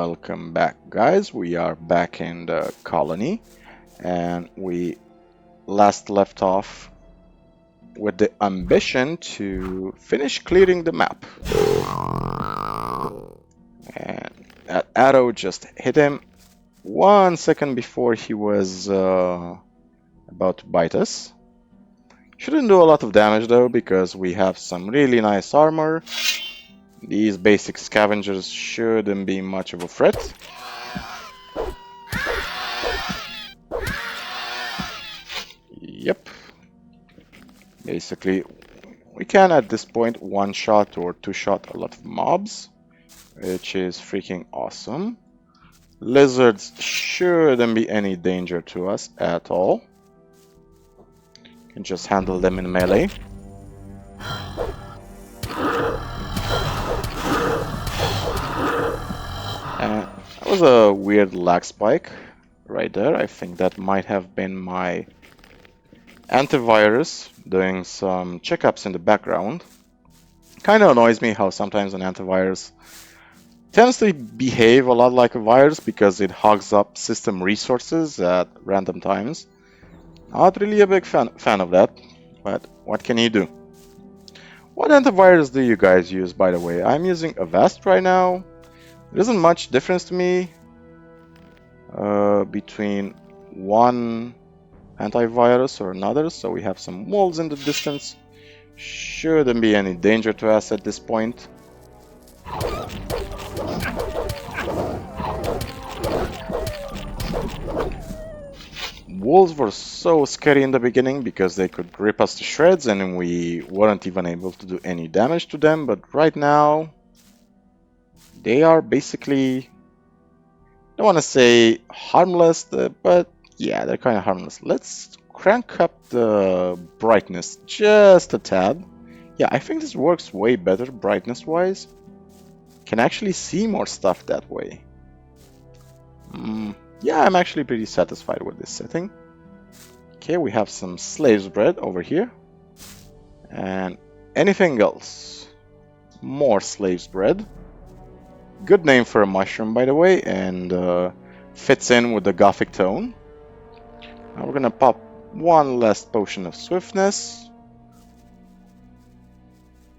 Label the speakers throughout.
Speaker 1: Welcome back, guys. We are back in the colony, and we last left off with the ambition to finish clearing the map. And that arrow just hit him 1 second before he was about to bite us. Shouldn't do a lot of damage though, because we have some really nice armor. These basic scavengers shouldn't be much of a threat. Yep. Basically, we can at this point one-shot or two-shot a lot of mobs, which is freaking awesome. Lizards shouldn't be any danger to us at all. Can just handle them in melee. And that was a weird lag spike right there. I think that might have been my antivirus doing some checkups in the background. Kind of annoys me how sometimes an antivirus tends to behave a lot like a virus because it hogs up system resources at random times. Not really a big fan of that, but what can you do? What antivirus do you guys use, by the way? I'm using Avast right now. There isn't much difference to me between one antivirus or another, so we have some walls in the distance. Shouldn't be any danger to us at this point. Wolves were so scary in the beginning because they could rip us to shreds and we weren't even able to do any damage to them, but right now they are basically, I don't want to say harmless, but yeah, they're kind of harmless. Let's crank up the brightness just a tad. Yeah, I think this works way better brightness-wise. Can actually see more stuff that way. Yeah, I'm actually pretty satisfied with this setting. Okay, we have some slave's bread over here. And anything else? More slave's bread. Good name for a mushroom, by the way, and fits in with the Gothic tone. Now we're gonna pop one last potion of swiftness.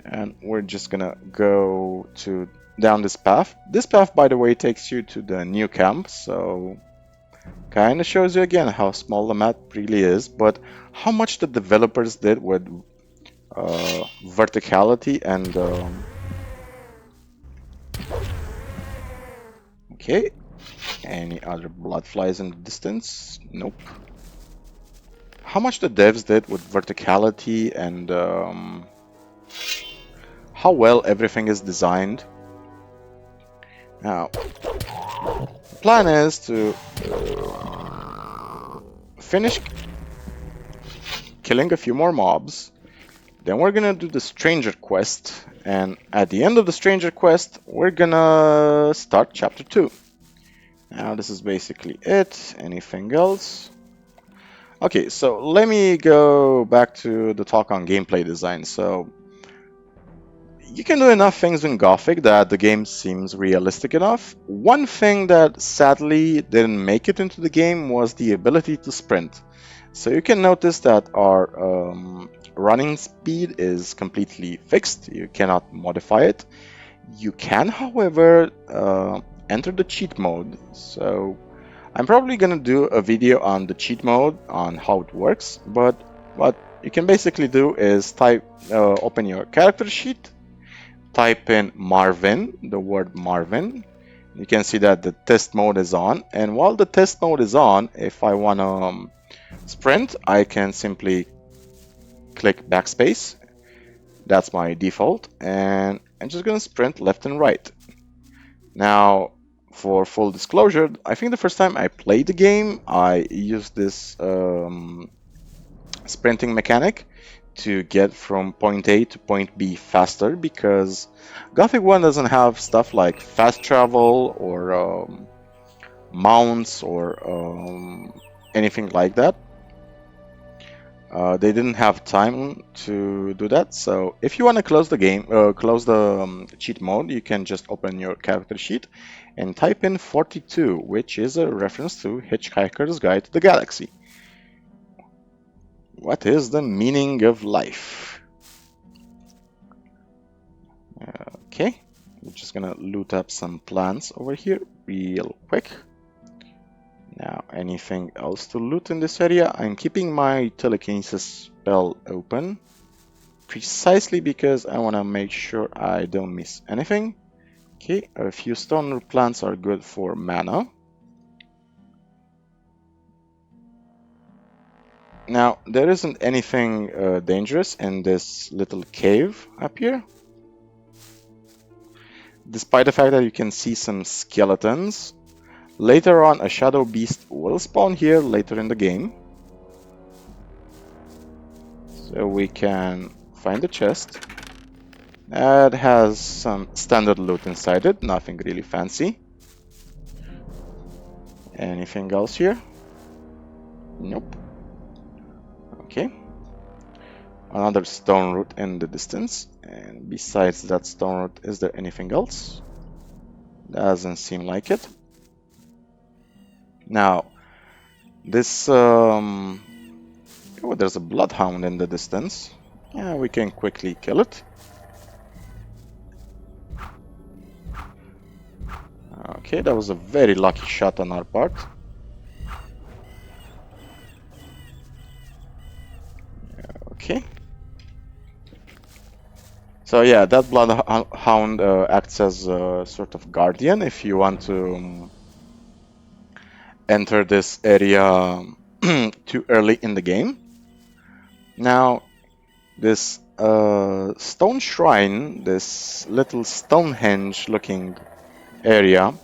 Speaker 1: And we're just gonna go down this path. This path, by the way, takes you to the new camp, so kind of shows you again how small the map really is, but how much the developers did with verticality and okay. Any other blood flies in the distance? Nope. How much the devs did with verticality and how well everything is designed. Now, the plan is to finish killing a few more mobs. Then we're gonna do the Stranger Quest, and at the end of the Stranger Quest, we're gonna start Chapter 2. Now this is basically it. Anything else? Okay, so let me go back to the talk on gameplay design. So you can do enough things in Gothic that the game seems realistic enough. One thing that sadly didn't make it into the game was the ability to sprint. So you can notice that our running speed is completely fixed. You cannot modify it. You can, however, enter the cheat mode. So I'm probably gonna do a video on the cheat mode on how it works, but what you can basically do is open your character sheet, type in Marvin, the word Marvin. You can see that the test mode is on, and while the test mode is on, if I want to sprint, I can simply click backspace. That's my default, and I'm just gonna sprint left and right. Now, for full disclosure, I think the first time I played the game, I used this sprinting mechanic to get from point A to point B faster, because Gothic 1 doesn't have stuff like fast travel or mounts or anything like that. They didn't have time to do that, so if you want to close the game, close the cheat mode, you can just open your character sheet and type in 42, which is a reference to Hitchhiker's Guide to the Galaxy. What is the meaning of life? Okay, we're just gonna loot up some plants over here real quick. Now, anything else to loot in this area? I'm keeping my telekinesis spell open precisely because I want to make sure I don't miss anything. Okay, a few stone root plants are good for mana. Now, there isn't anything dangerous in this little cave up here. Despite the fact that you can see some skeletons. Later on, a shadow beast will spawn here later in the game. So we can find a chest. It has some standard loot inside it, nothing really fancy. Anything else here? Nope. Okay. Another stone root in the distance. And besides that stone root, is there anything else? Doesn't seem like it. Now, this oh, there's a bloodhound in the distance. Yeah, we can quickly kill it. Okay, that was a very lucky shot on our part. Okay. So yeah, that bloodhound acts as a sort of guardian if you want to enter this area too early in the game. Now, this stone shrine, this little Stonehenge looking area,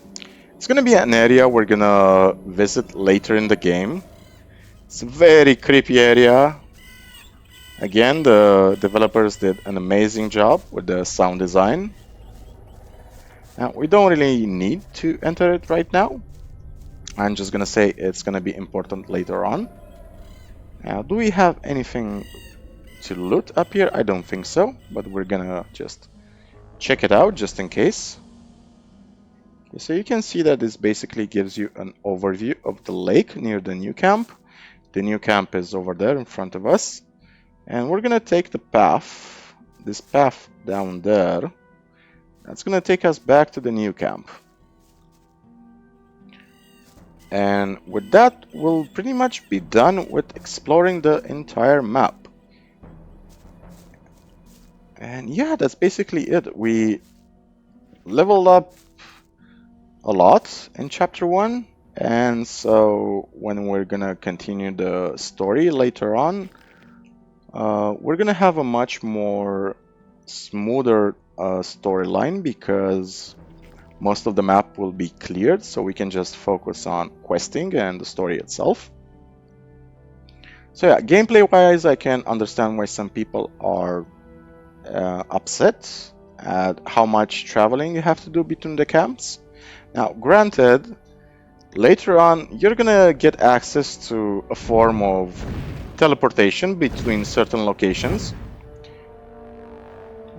Speaker 1: it's gonna be an area we're gonna visit later in the game. It's a very creepy area. Again, the developers did an amazing job with the sound design. Now, we don't really need to enter it right now. I'm just gonna say it's gonna be important later on. Now, do we have anything to loot up here? I don't think so, but we're gonna just check it out just in case. Okay, so you can see that this basically gives you an overview of the lake near the new camp. The new camp is over there in front of us. And we're gonna take the path, this path down there. That's gonna take us back to the new camp. And with that, we'll pretty much be done with exploring the entire map. And yeah, that's basically it. We leveled up a lot in chapter 1. And so when we're gonna continue the story later on, we're gonna have a much more smoother storyline because most of the map will be cleared, so we can just focus on questing and the story itself. So yeah, gameplay wise, I can understand why some people are upset at how much traveling you have to do between the camps. Now, granted, later on you're gonna get access to a form of teleportation between certain locations.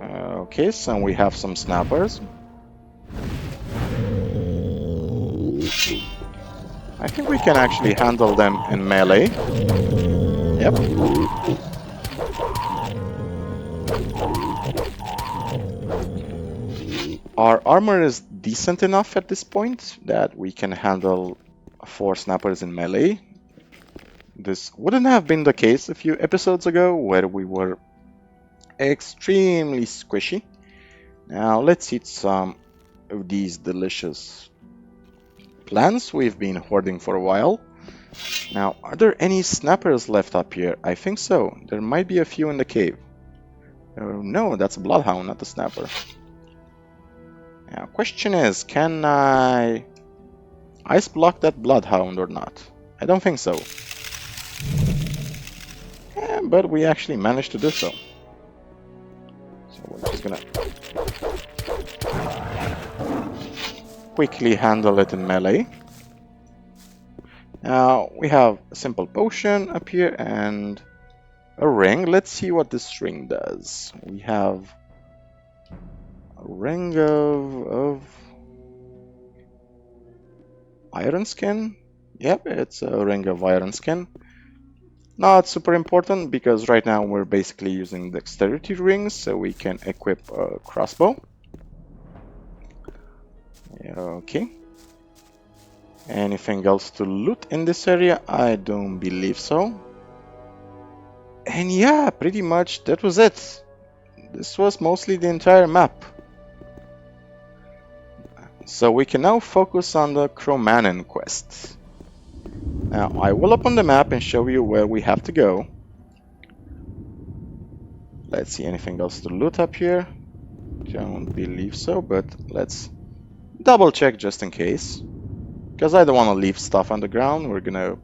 Speaker 1: Okay, so we have some snappers. I think we can actually handle them in melee. Yep. Our armor is decent enough at this point that we can handle 4 snappers in melee. This wouldn't have been the case a few episodes ago where we were extremely squishy. Now let's eat some of these delicious plants we've been hoarding for a while. Now, are there any snappers left up here? I think so. There might be a few in the cave. No, that's a bloodhound, not a snapper. Now, question is, can I ice block that bloodhound or not? I don't think so. Yeah, but we actually managed to do so. So we're just gonna quickly handle it in melee. Now we have a simple potion up here, and a ring. Let's see what this ring does. We have a ring of iron skin. Yep, it's a ring of iron skin. Not super important because right now we're basically using dexterity rings so we can equip a crossbow. Okay. Anything else to loot in this area? I don't believe so. And yeah, pretty much that was it. This was mostly the entire map. So we can now focus on the Chromanin quest. Now, I will open the map and show you where we have to go. Let's see, anything else to loot up here? Don't believe so, but let's double check just in case. Because I don't want to leave stuff on the ground. We're gonna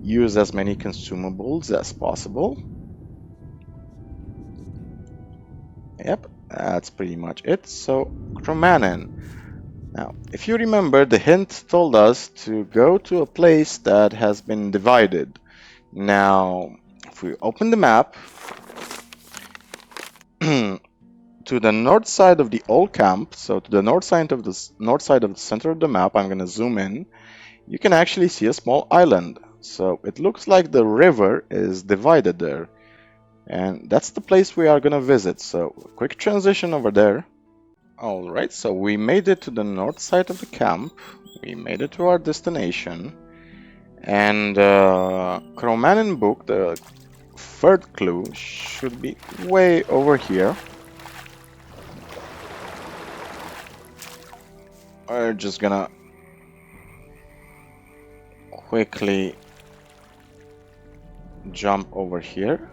Speaker 1: use as many consumables as possible. Yep, that's pretty much it. So, Chromanin. Now, if you remember, the hint told us to go to a place that has been divided. Now, if we open the map, to the north side of the old camp, so to the north side of the center of the map, I'm going to zoom in, you can actually see a small island. So it looks like the river is divided there. And that's the place we are going to visit. So quick transition over there. Alright, so we made it to the north side of the camp. We made it to our destination. And Chromanin book, the third clue, should be way over here. We're just gonna quickly jump over here.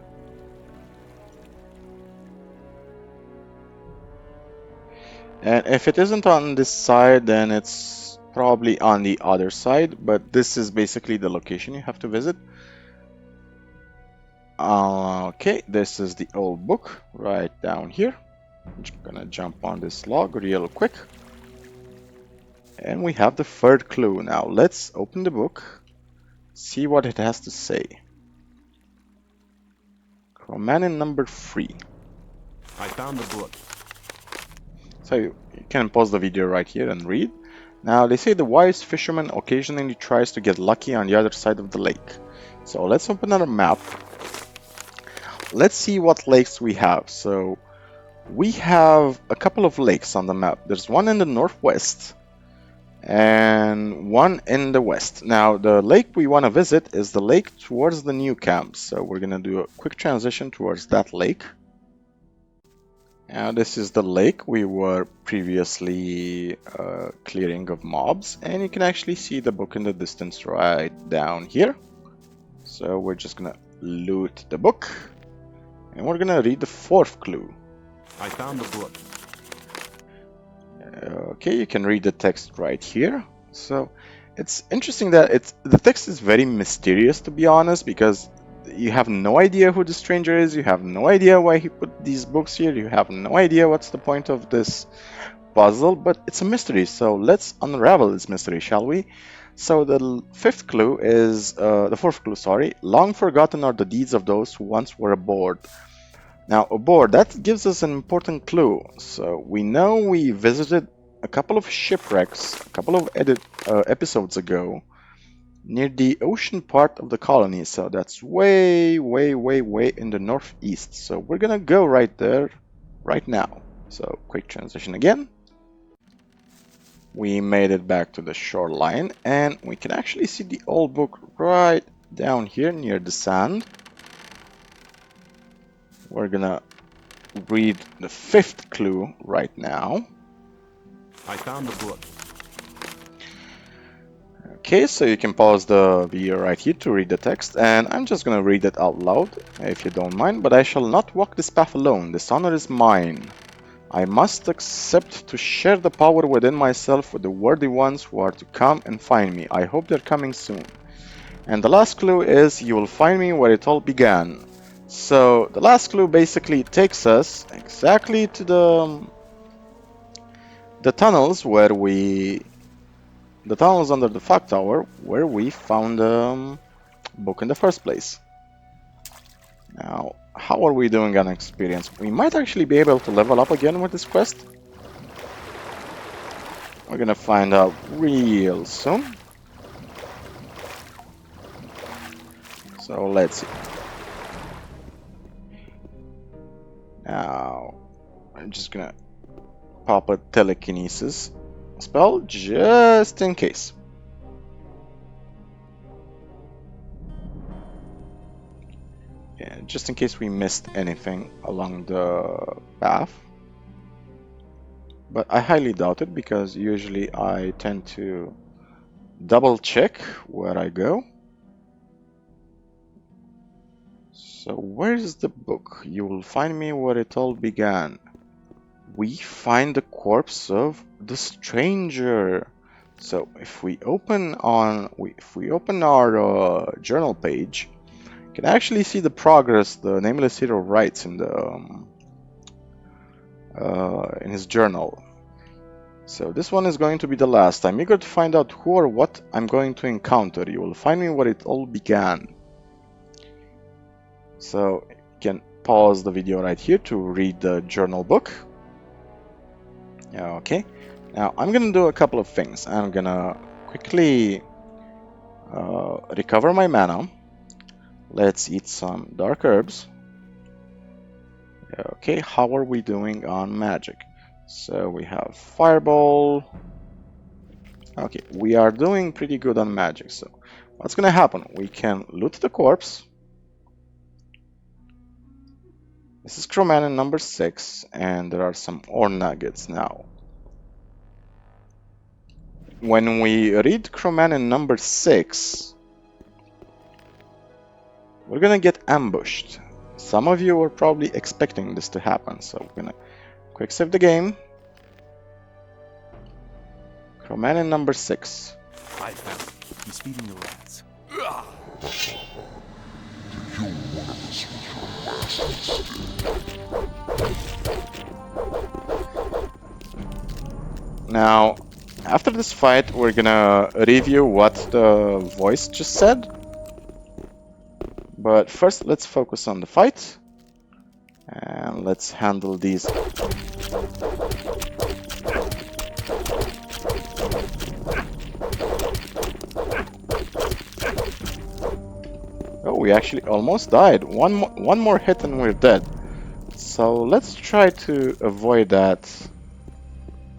Speaker 1: And if it isn't on this side, then it's probably on the other side, but this is basically the location you have to visit. Okay, this is the old book right down here. I'm just gonna jump on this log real quick. And we have the third clue. Now let's open the book, see what it has to say. Chromanin number 3.
Speaker 2: I found the book.
Speaker 1: So you can pause the video right here and read. Now they say the wise fisherman occasionally tries to get lucky on the other side of the lake. So let's open our map. Let's see what lakes we have. So we have a couple of lakes on the map. There's one in the northwest and one in the west. Now the lake we want to visit is the lake towards the new camp. So we're going to do a quick transition towards that lake. Now this is the lake we were previously clearing of mobs, and you can actually see the book in the distance right down here. So we're just gonna loot the book, and we're gonna read the fourth clue.
Speaker 2: I found the book.
Speaker 1: Okay, you can read the text right here. So it's interesting that the text is very mysterious, to be honest, because you have no idea who the stranger is, you have no idea why he put these books here, you have no idea what's the point of this puzzle, but it's a mystery, so let's unravel this mystery, shall we? So the fourth clue, sorry, long forgotten are the deeds of those who once were aboard. Now aboard, that gives us an important clue. So we know we visited a couple of shipwrecks a couple of episodes ago, near the ocean part of the colony, so that's way in the northeast. So we're gonna go right there right now. So quick transition again. We made it back to the shoreline, and we can actually see the old book right down here near the sand. We're gonna read the fifth clue right now.
Speaker 2: I found the book.
Speaker 1: Okay, so you can pause the video right here to read the text, and I'm just gonna read it out loud, if you don't mind. But I shall not walk this path alone. This honor is mine. I must accept to share the power within myself with the worthy ones who are to come and find me. I hope they're coming soon. And the last clue is, you will find me where it all began. So the last clue basically takes us exactly to the tunnels where the tunnels under the fog tower where we found the book in the first place. Now, how are we doing on experience? We might actually be able to level up again with this quest. We're gonna find out real soon. So let's see. Now, I'm just gonna pop a telekinesis spell just in case. Yeah, just in case we missed anything along the path. But I highly doubt it because usually I tend to double check where I go. So where's the book? You will find me where it all began. We find the corpse of the stranger. So if we open our journal page, you can actually see the progress the nameless hero writes in the in his journal. So this one is going to be the last. I'm eager to find out who or what I'm going to encounter. You will find me where it all began. So you can pause the video right here to read the journal book. Okay, now I'm gonna do a couple of things. I'm gonna quickly recover my mana. Let's eat some dark herbs. Okay, how are we doing on magic? So we have fireball. Okay, we are doing pretty good on magic. So what's gonna happen? We can loot the corpse. This is Chromanin number 6, and there are some ore nuggets now. When we read Chromanin number 6, we're gonna get ambushed. Some of you were probably expecting this to happen, so we're gonna quick save the game. Chromanin number 6.
Speaker 2: I found him. He's feeding the rats.
Speaker 1: Now, after this fight, we're gonna review what the voice just said. But first, let's focus on the fight. And let's handle these. Oh, we actually almost died. One more hit and we're dead. So let's try to avoid that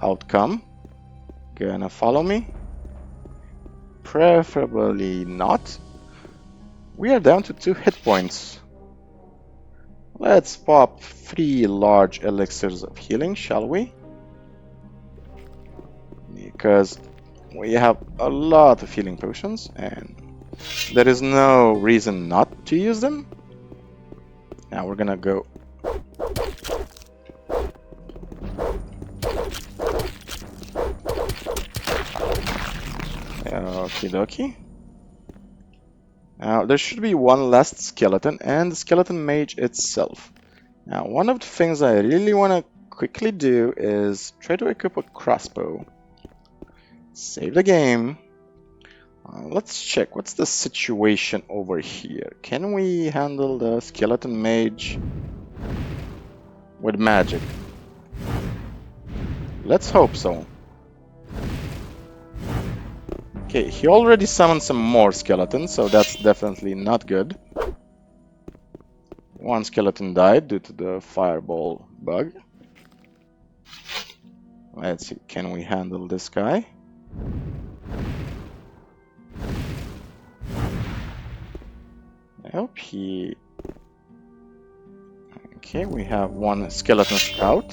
Speaker 1: outcome. Gonna follow me? Preferably not. We are down to 2 hit points. Let's pop 3 large elixirs of healing, shall we? Because we have a lot of healing potions and there is no reason not to use them. Now we're gonna go. Okie dokie. Now there should be one last skeleton and the skeleton mage itself. Now one of the things I really want to quickly do is try to equip a crossbow. Save the game. Let's check what's the situation over here. Can we handle the skeleton mage with magic? Let's hope so. Okay, he already summoned some more skeletons, so that's definitely not good. One skeleton died due to the fireball bug. Let's see, can we handle this guy? I hope he... Okay, we have one skeleton scout.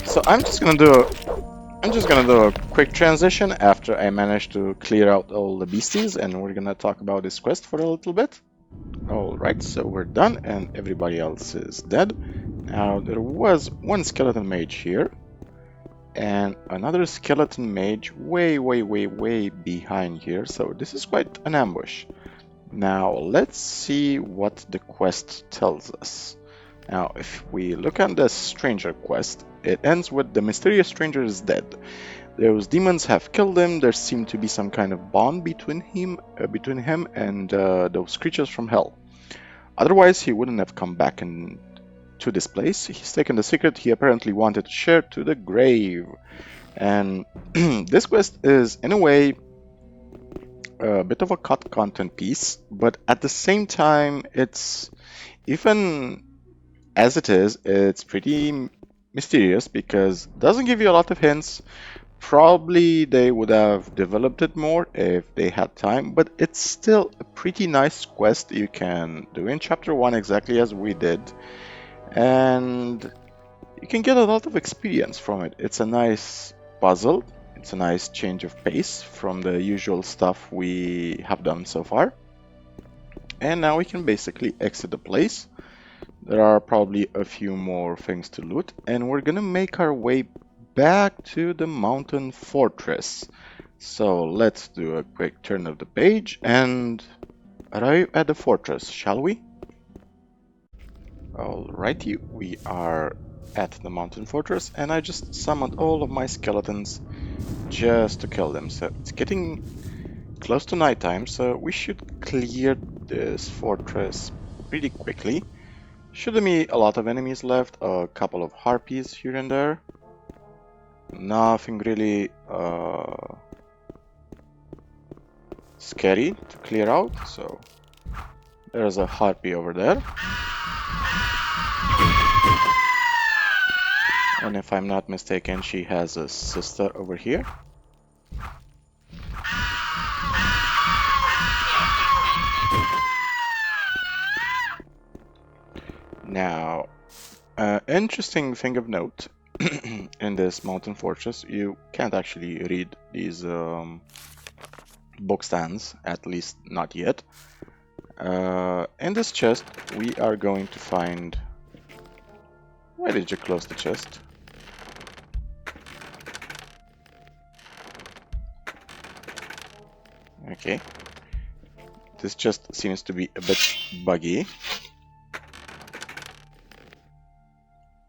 Speaker 1: So I'm just gonna do a quick transition after I manage to clear out all the beasties, and we're gonna talk about this quest for a little bit. Alright, so we're done and everybody else is dead. Now there was one skeleton mage here and another skeleton mage way behind here, so this is quite an ambush. Now let's see what the quest tells us. Now if we look at the stranger quest, it ends with the mysterious stranger is dead. Those demons have killed him. There seemed to be some kind of bond between him and those creatures from hell. Otherwise, he wouldn't have come back to this place. He's taken the secret he apparently wanted to share to the grave. And this quest is, in a way, a bit of a cut content piece, but at the same time, it's, even as it is, it's pretty mysterious because it doesn't give you a lot of hints. Probably they would have developed it more if they had time, but it's still a pretty nice quest you can do in chapter 1 exactly as we did, and you can get a lot of experience from it. It's a nice puzzle, it's a nice change of pace from the usual stuff we have done so far. And now we can basically exit the place. There are probably a few more things to loot, and we're gonna make our way back to the mountain fortress. So let's do a quick turn of the page and arrive at the fortress, shall we? Alrighty, we are at the mountain fortress, and I just summoned all of my skeletons just to kill them. So it's getting close to nighttime, so we should clear this fortress pretty quickly. Shouldn't be a lot of enemies left, a couple of harpies here and there. Nothing really scary to clear out, so there's a harpy over there. And if I'm not mistaken, she has a sister over here. Now, interesting thing of note, in this mountain fortress, you can't actually read these book stands, at least not yet. In this chest, we are going to find... Why did you close the chest? Okay. This chest seems to be a bit buggy.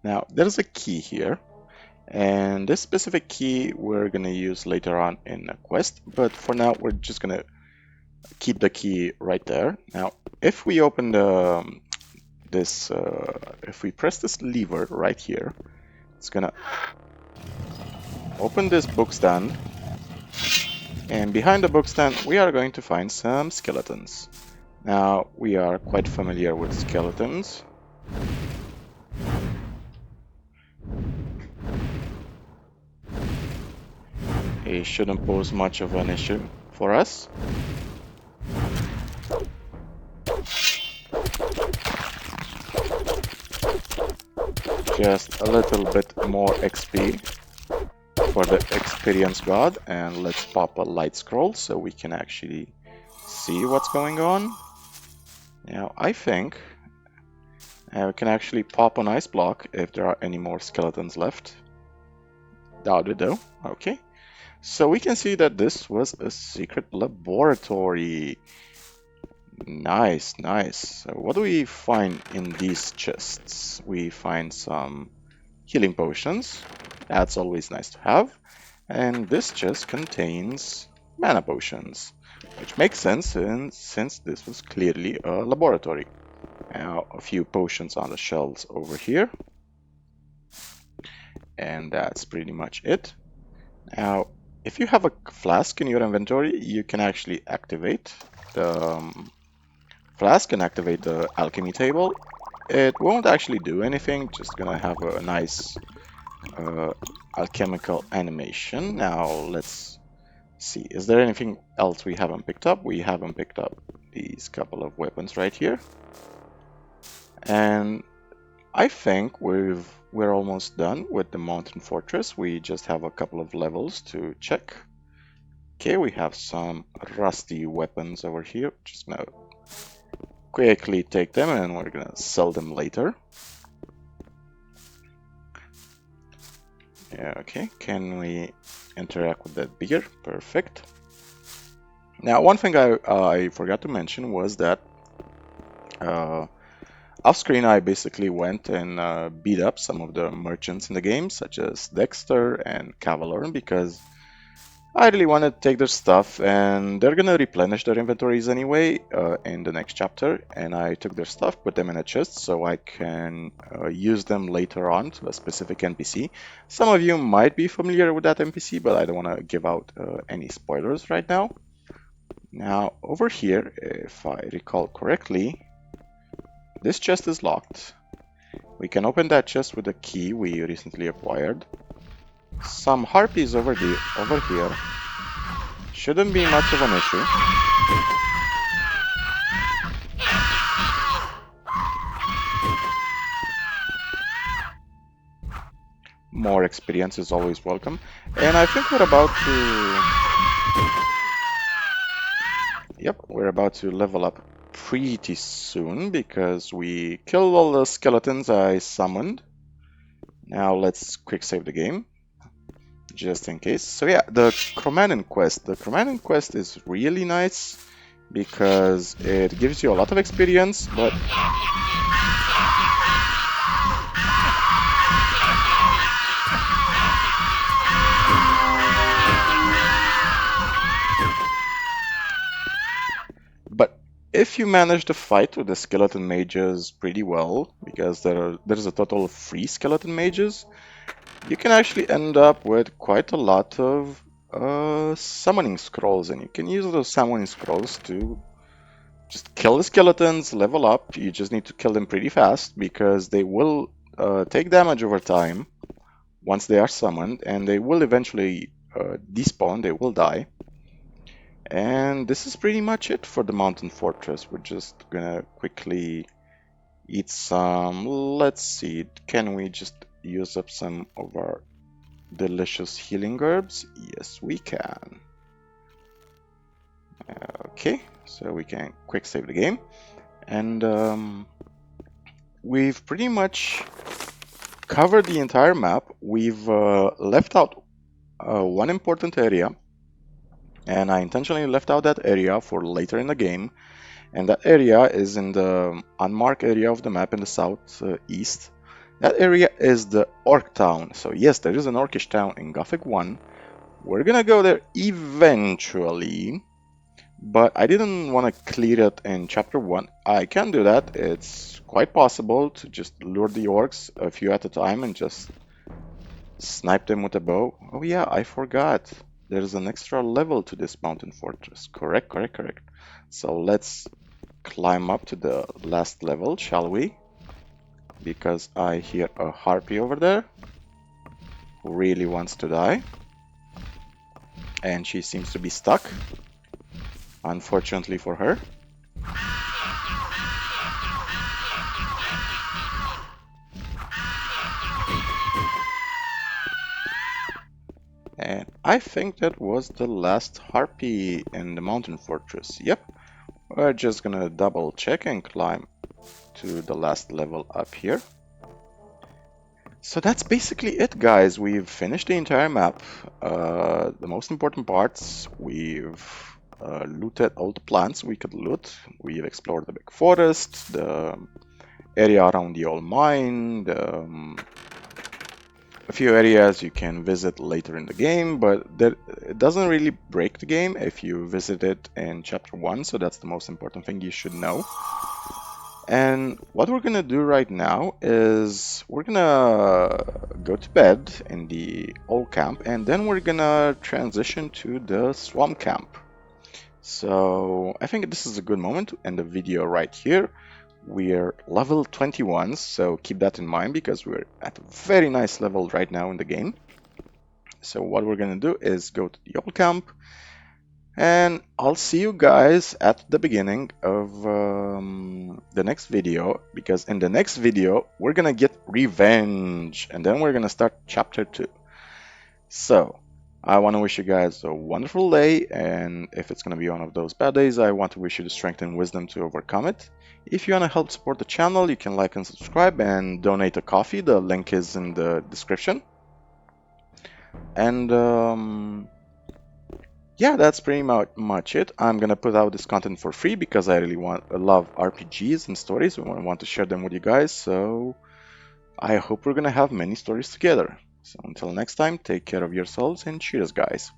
Speaker 1: Now, there's a key here, and this specific key we're going to use later on in a quest, but for now we're just going to keep the key right there. Now, if we open if we press this lever right here, it's going to open this book stand, and behind the book stand we are going to find some skeletons. Now, we are quite familiar with skeletons. It shouldn't pose much of an issue for us. Just a little bit more XP for the experience god, and let's pop a light scroll so we can actually see what's going on. Now, I think we can actually pop an ice block if there are any more skeletons left. Doubt it though. Okay. So we can see that this was a secret laboratory. Nice, nice. So what do we find in these chests? We find some healing potions. That's always nice to have. And this chest contains mana potions, which makes sense since this was clearly a laboratory. Now, a few potions on the shelves over here. And that's pretty much it. Now, if you have a flask in your inventory, you can actually activate the flask and activate the alchemy table. It won't actually do anything, just gonna have a nice alchemical animation. Now, let's see. Is there anything else we haven't picked up? We haven't picked up these couple of weapons right here. And I think we're almost done with the mountain fortress. We just have a couple of levels to check. Okay, we have some rusty weapons over here. Just gonna quickly take them and we're gonna sell them later. Yeah, okay, can we interact with that beer? Perfect. Now, one thing I forgot to mention was that off screen, I basically went and beat up some of the merchants in the game, such as Dexter and Cavalorn, because I really want to take their stuff, and they're gonna replenish their inventories anyway in the next chapter. And I took their stuff, put them in a chest so I can use them later on to a specific NPC. Some of you might be familiar with that NPC, but I don't want to give out any spoilers right now. Now, over here, if I recall correctly, this chest is locked. We can open that chest with a key we recently acquired. Some harpies over here. Shouldn't be much of an issue. More experience is always welcome. And I think we're about to... Yep, we're about to level up pretty soon because we killed all the skeletons I summoned. Now let's quick save the game, just in case. So yeah, the Chromanin quest. The Chromanin quest is really nice because it gives you a lot of experience, but if you manage to fight with the skeleton mages pretty well, because there's a total of 3 skeleton mages, you can actually end up with quite a lot of summoning scrolls, and you can use those summoning scrolls to just kill the skeletons, level up. You just need to kill them pretty fast because they will take damage over time once they are summoned, and they will eventually despawn, they will die. And this is pretty much it for the mountain fortress. We're just gonna quickly eat some. Let's see, can we just use up some of our delicious healing herbs? Yes, we can. Okay, so we can quick save the game. And we've pretty much covered the entire map. We've left out one important area. And I intentionally left out that area for later in the game, and that area is in the unmarked area of the map in the southeast. That area is the Orc Town. So yes, there is an Orcish town in Gothic 1. We're gonna go there eventually, but I didn't want to clear it in Chapter 1. I can do that. It's quite possible to just lure the orcs a few at a time and just snipe them with a bow. Oh yeah, I forgot. There's an extra level to this mountain fortress. Correct. So let's climb up to the last level, shall we? Because I hear a harpy over there who really wants to die. And she seems to be stuck, unfortunately for her. And I think that was the last harpy in the mountain fortress. Yep, we're just gonna double check and climb to the last level up here. So that's basically it, guys. We've finished the entire map. The most important parts, we've looted all the plants we could loot. We've explored the big forest, the area around the old mine, a few areas you can visit later in the game, but it doesn't really break the game if you visit it in Chapter 1, so that's the most important thing you should know. And what we're gonna do right now is we're gonna go to bed in the old camp, and then we're gonna transition to the swamp camp. So I think this is a good moment to end the video right here. We're level 21, so keep that in mind because we're at a very nice level right now in the game. So what we're gonna do is go to the old camp, and I'll see you guys at the beginning of the next video, because in the next video we're gonna get revenge, and then we're gonna start chapter 2. So I want to wish you guys a wonderful day, and if it's going to be one of those bad days, I want to wish you the strength and wisdom to overcome it. If you want to help support the channel, you can like and subscribe and donate a coffee. The link is in the description. And yeah, that's pretty much it. I'm going to put out this content for free because I really love RPGs and stories. I want to share them with you guys. So I hope we're going to have many stories together. So until next time, take care of yourselves and cheers, guys.